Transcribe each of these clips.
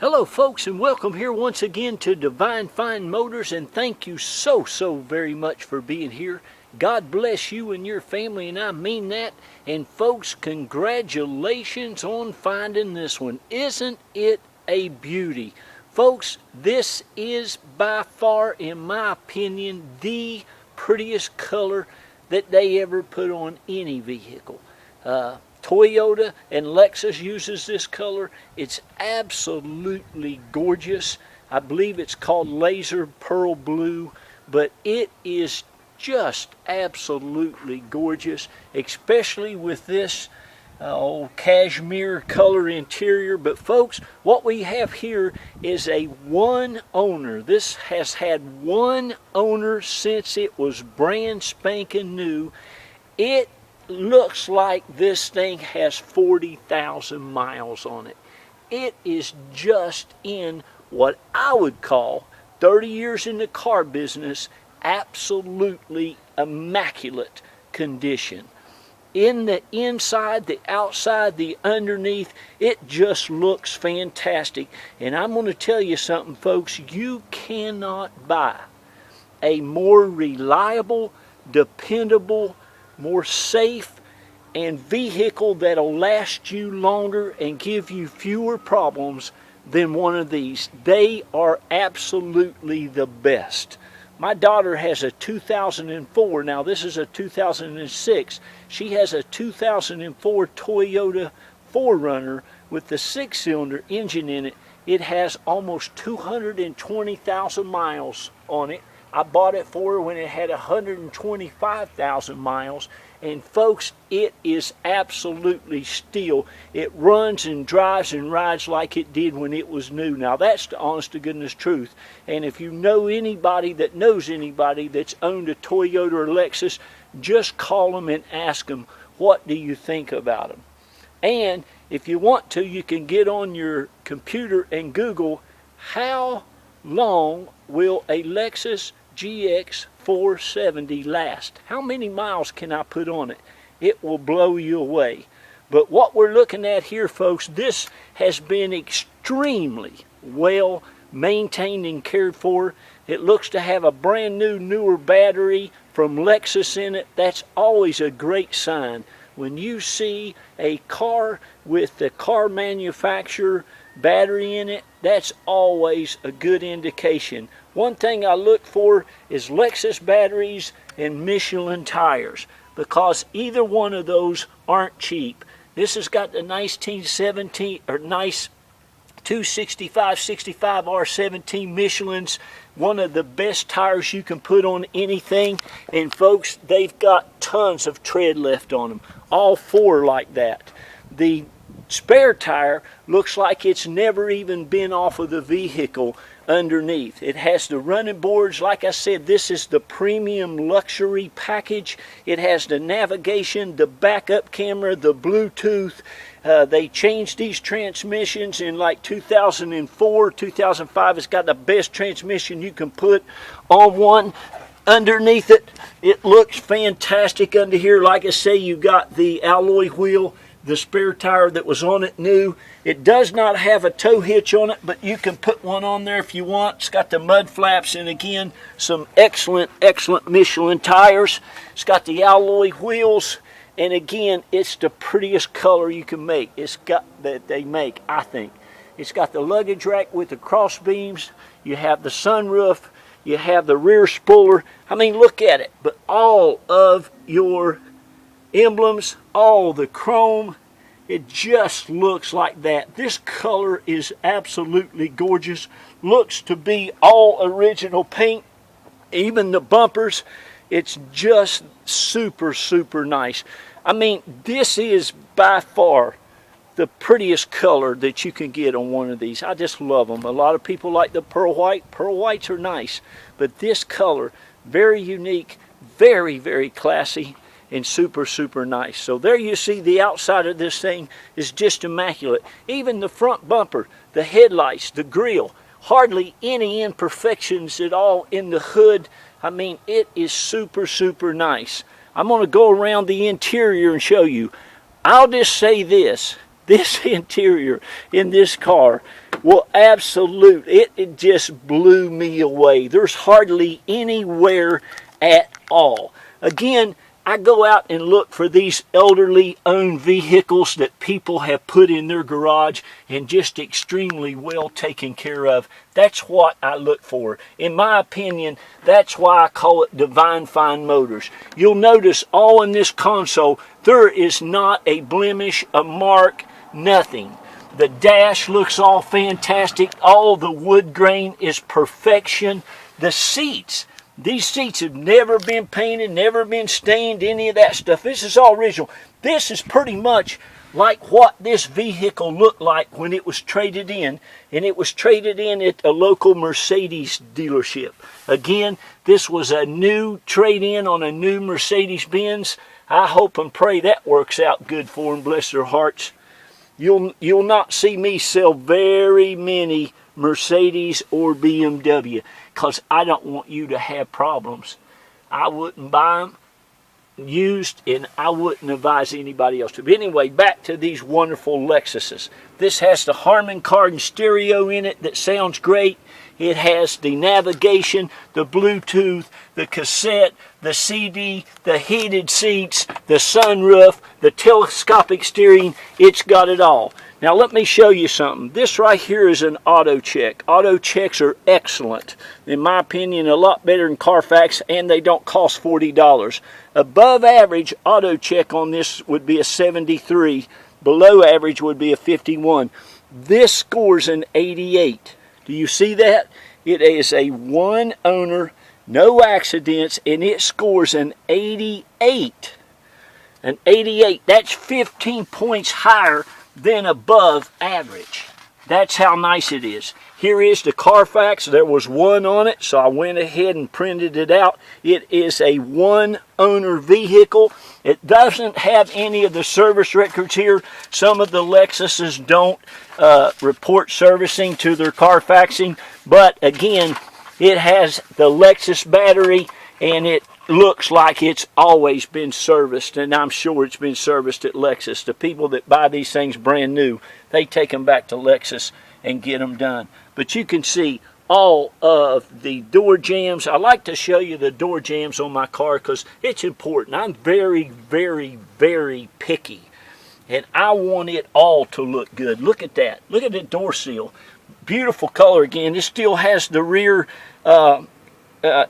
Hello folks, and welcome here once again to Divine Fine Motors, and thank you so very much for being here. God bless you and your family, and I mean that. And folks, congratulations on finding this one. Isn't it a beauty? Folks, this is by far, in my opinion, the prettiest color that they ever put on any vehicle. Toyota and Lexus uses this color. It's absolutely gorgeous. I believe it's called laser pearl blue, but it is just absolutely gorgeous, especially with this cashmere color interior. But folks, what we have here is a one owner. This has had one owner since it was brand spanking new. It looks like this thing has 40,000 miles on it. It is just in what I would call 30 years in the car business, absolutely immaculate condition. In the inside, the outside, the underneath, it just looks fantastic. And I'm going to tell you something, folks, you cannot buy a more reliable, dependable, more safe and vehicle that'll last you longer and give you fewer problems than one of these. They are absolutely the best. My daughter has a 2004. Now this is a 2006. She has a 2004 Toyota 4Runner with the 6-cylinder engine in it. It has almost 220,000 miles on it. I bought it for her when it had 125,000 miles. And folks, it is absolutely steel. It runs and drives and rides like it did when it was new. Now that's the honest to goodness truth. And if you know anybody that knows anybody that's owned a Toyota or Lexus, just call them and ask them, what do you think about them? And if you want to, you can get on your computer and Google, how long will a Lexus GX470 last? How many miles can I put on it? It will blow you away. But what we're looking at here, folks, this has been extremely well maintained and cared for. It looks to have a brand new, newer battery from Lexus in it. That's always a great sign. When you see a car with the car manufacturer battery in it, that's always a good indication. One thing I look for is Lexus batteries and Michelin tires, because either one of those aren't cheap. This has got the nice 265 R17 Michelins, one of the best tires you can put on anything. And folks, they've got tons of tread left on them, all four like that. The spare tire looks like it's never even been off of the vehicle underneath. It has the running boards. Like I said, this is the premium luxury package. It has the navigation, the backup camera, the Bluetooth. They changed these transmissions in like 2004, 2005. It's got the best transmission you can put on one. Underneath it, it looks fantastic under here. Like I say, you got the alloy wheel, the spare tire that was on it new. It does not have a tow hitch on it, but you can put one on there if you want. It's got the mud flaps, and again, some excellent Michelin tires. It's got the alloy wheels, and again, it's the prettiest color you can make. It's got that they make, I think. It's got the luggage rack with the cross beams. You have the sunroof. You have the rear spoiler. I mean, look at it. But all of your emblems, all the chrome, it just looks like that. This color is absolutely gorgeous. Looks to be all original paint, even the bumpers. It's just super nice. I mean, this is by far the prettiest color that you can get on one of these. I just love them. A lot of people like the pearl white. Pearl whites are nice, but this color, very unique, very classy, and super nice. So there you see the outside of this thing is just immaculate. Even the front bumper, the headlights, the grille, hardly any imperfections at all in the hood. I mean, it is super nice. I'm going to go around the interior and show you. I'll just say this this interior in this car will it just blew me away. There's hardly any wear at all. Again, I go out and look for these elderly owned vehicles that people have put in their garage and just extremely well taken care of. That's what I look for. In my opinion, that's why I call it Divine Fine Motors. You'll notice all in this console, there is not a blemish, a mark, nothing. The dash looks all fantastic. All the wood grain is perfection. The seats. These seats have never been painted, never been stained, any of that stuff. This is all original. This is pretty much like what this vehicle looked like when it was traded in. And it was traded in at a local Mercedes dealership. Again, this was a new trade-in on a new Mercedes-Benz. I hope and pray that works out good for them, bless their hearts. You'll not see me sell very many Mercedes or BMW, because I don't want you to have problems. I wouldn't buy them used, and I wouldn't advise anybody else to. But anyway, back to these wonderful Lexuses. This has the Harman Kardon stereo in it that sounds great. It has the navigation, the Bluetooth, the cassette, the CD, the heated seats, the sunroof, the telescopic steering. It's got it all. Now let me show you something. This right here is an auto check. Auto checks are excellent. In my opinion, a lot better than Carfax, and they don't cost $40. Above average auto check on this would be a 73. Below average would be a 51. This scores an 88. Do you see that? It is a one owner, no accidents, and it scores an 88. An 88. That's 15 points higher than above average. That's how nice it is. Here is the Carfax. There was one on it, so I went ahead and printed it out. It is a one owner vehicle. It doesn't have any of the service records here. Some of the Lexuses don't report servicing to their Carfaxing, but again, it has the Lexus battery, and it looks like it's always been serviced, and I'm sure it's been serviced at Lexus. The people that buy these things brand new, they take them back to Lexus and get them done. But you can see all of the door jambs. I like to show you the door jambs on my car because it's important. I'm very, very, very picky, and I want it all to look good. Look at that. Look at the door seal. Beautiful color again. This still has the rear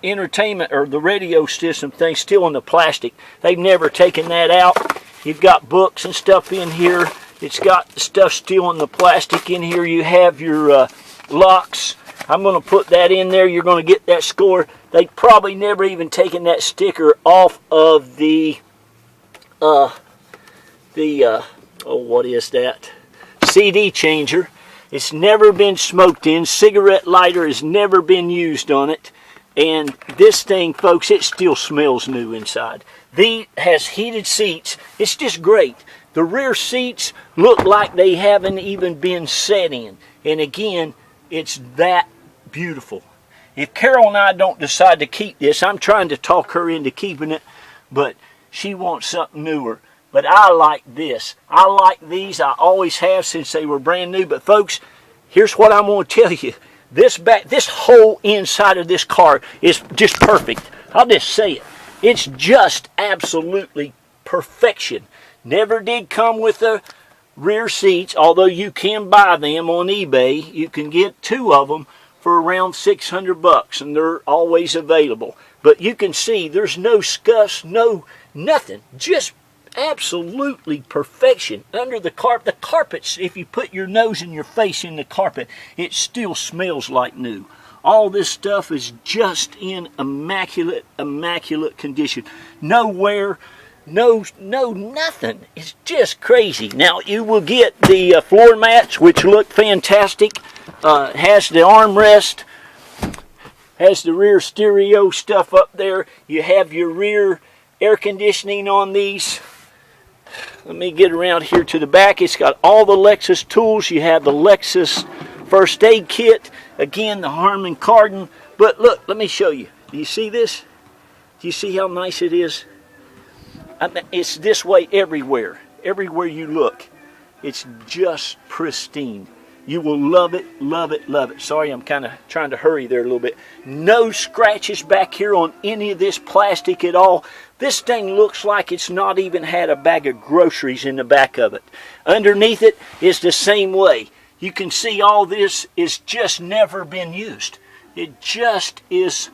entertainment or the radio system thing still in the plastic. They've never taken that out. You've got books and stuff in here. It's got the stuff still in the plastic in here. You have your locks. I'm going to put that in there. You're going to get that score. They probably never even taken that sticker off of the what is that? CD changer. It's never been smoked in. Cigarette lighter has never been used on it. And this thing, folks, it still smells new inside. Has heated seats. It's just great. The rear seats look like they haven't even been set in. And again, it's that beautiful. If Carol and I don't decide to keep this, I'm trying to talk her into keeping it, but she wants something newer. But I like this. I like these. I always have since they were brand new. But folks, here's what I'm going to tell you. This whole inside of this car is just perfect. I'll just say it. It's just absolutely perfection. Never did come with the rear seats, although you can buy them on eBay. You can get two of them for around $600, and they're always available. But you can see there's no scuffs, no nothing. Just absolutely perfection. Under the carpets, if you put your nose and your face in the carpet, it still smells like new. All this stuff is just in immaculate condition. No wear, no nothing. It's just crazy. Now you will get the floor mats, which look fantastic. Has the armrest, has the rear stereo stuff up there. You have your rear air conditioning on these. Let me get around here to the back. It's got all the Lexus tools. You have the Lexus first aid kit. Again, the Harman Kardon. But look, let me show you. Do you see this? Do you see how nice it is? It's this way everywhere. Everywhere you look. It's just pristine. You will love it, love it, love it. Sorry, I'm kind of trying to hurry there a little bit. No scratches back here on any of this plastic at all. This thing looks like it's not even had a bag of groceries in the back of it. Underneath it is the same way. You can see all this is just never been used. It just is,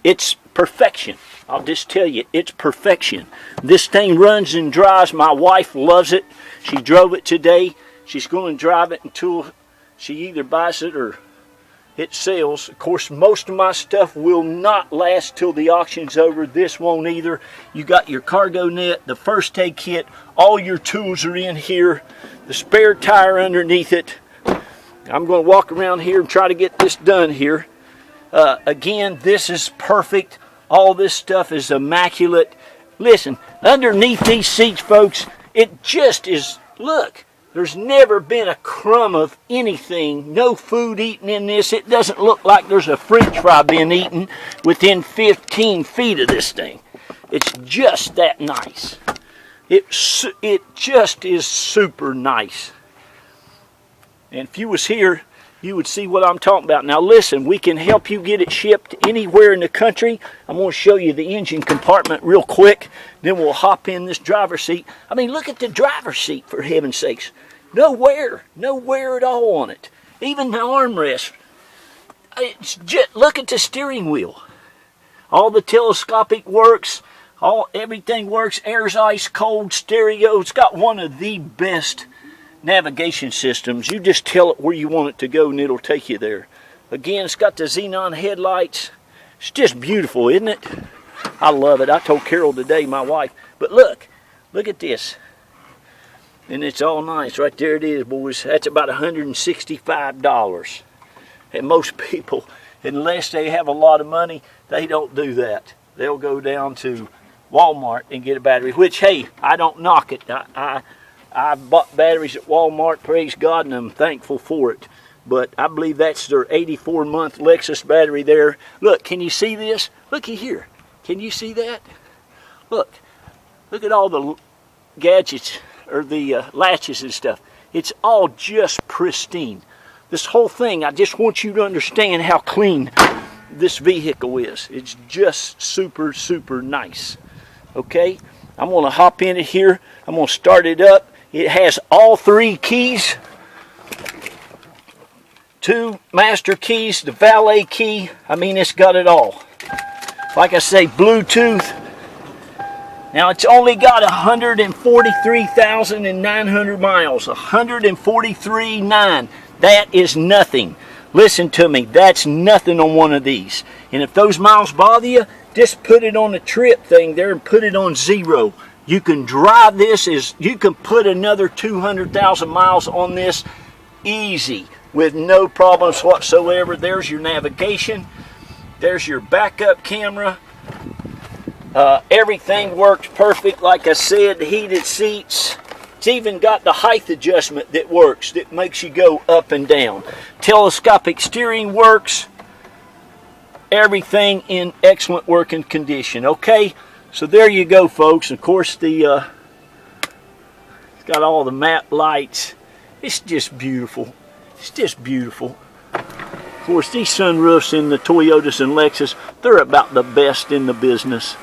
it's perfection. I'll just tell you, it's perfection. This thing runs and drives. My wife loves it. She drove it today. She's going to drive it until she either buys it or it sells. Of course, most of my stuff will not last till the auction's over. This won't either. You got your cargo net, the first aid kit, all your tools are in here, the spare tire underneath it. I'm going to walk around here and try to get this done here. Again, this is perfect. All this stuff is immaculate. Listen, underneath these seats, folks, it just is, look. There's never been a crumb of anything, no food eaten in this. It doesn't look like there's a French fry being eaten within 15 feet of this thing. It's just that nice. It just is super nice. And if you was here, you would see what I'm talking about. Now listen, we can help you get it shipped anywhere in the country. I'm going to show you the engine compartment real quick. Then we'll hop in this driver's seat. I mean, look at the driver's seat, for heaven's sakes. Nowhere at all on it. Even the armrest. It's just, look at the steering wheel. All the telescopic works. Everything works. Air's ice cold. Stereo. It's got one of the best navigation systems. You just tell it where you want it to go and it'll take you there. Again, it's got the xenon headlights. It's just beautiful, isn't it? I love it. I told Carol today, my wife. But look at this. And it's all nice. Right there it is, boys. That's about $165. And most people, unless they have a lot of money, they don't do that. They'll go down to Walmart and get a battery, which, hey, I don't knock it. I bought batteries at Walmart, praise God, and I'm thankful for it. But I believe that's their 84-month Lexus battery there. Look, can you see this? Looky here. Can you see that? Look at all the gadgets, or the latches and stuff. It's all just pristine. This whole thing, I just want you to understand how clean this vehicle is. It's just super, super nice. Okay, I'm going to hop in it here. I'm going to start it up. It has all 3 keys. 2 master keys, the valet key. I mean, it's got it all. Like I say, Bluetooth. Now, it's only got 143,900 miles. 143,900. That is nothing. Listen to me. That's nothing on one of these. And if those miles bother you, just put it on the trip thing there and put it on 0. You can drive this. You can put another 200,000 miles on this easy with no problems whatsoever. There's your navigation. There's your backup camera. Everything works perfect. Like I said, heated seats. It's even got the height adjustment that works, that makes you go up and down. Telescopic steering works. Everything in excellent working condition. Okay, so there you go, folks. Of course, it's got all the matte lights. It's just beautiful. It's just beautiful. Of course, these sunroofs in the Toyotas and Lexus, they're about the best in the business.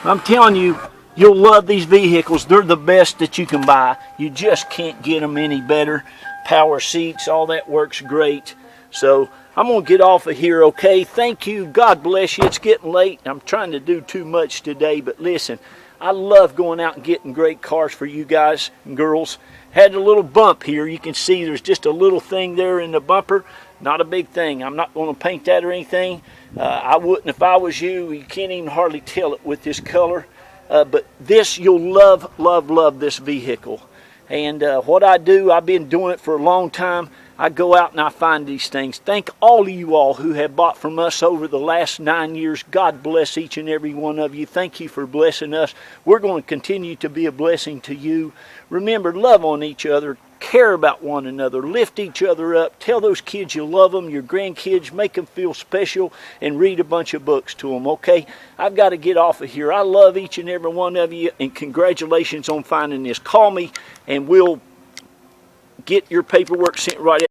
I'm telling you, you'll love these vehicles. They're the best that you can buy. You just can't get them any better. Power seats, all that works great. So I'm going to get off of here, okay? Thank you. God bless you. It's getting late. I'm trying to do too much today, but listen, I love going out and getting great cars for you guys and girls. Had a little bump here. You can see there's just a little thing there in the bumper. Not a big thing. I'm not going to paint that or anything. I wouldn't if I was you. You can't even hardly tell it with this color. But this, you'll love, love, love this vehicle. And what I do, I've been doing it for a long time. I go out and I find these things. Thank all of you all who have bought from us over the last 9 years. God bless each and every one of you. Thank you for blessing us. We're going to continue to be a blessing to you. Remember, love on each other. Care about one another. Lift each other up. Tell those kids you love them, your grandkids. Make them feel special and read a bunch of books to them, okay? I've got to get off of here. I love each and every one of you, and congratulations on finding this. Call me and we'll get your paperwork sent right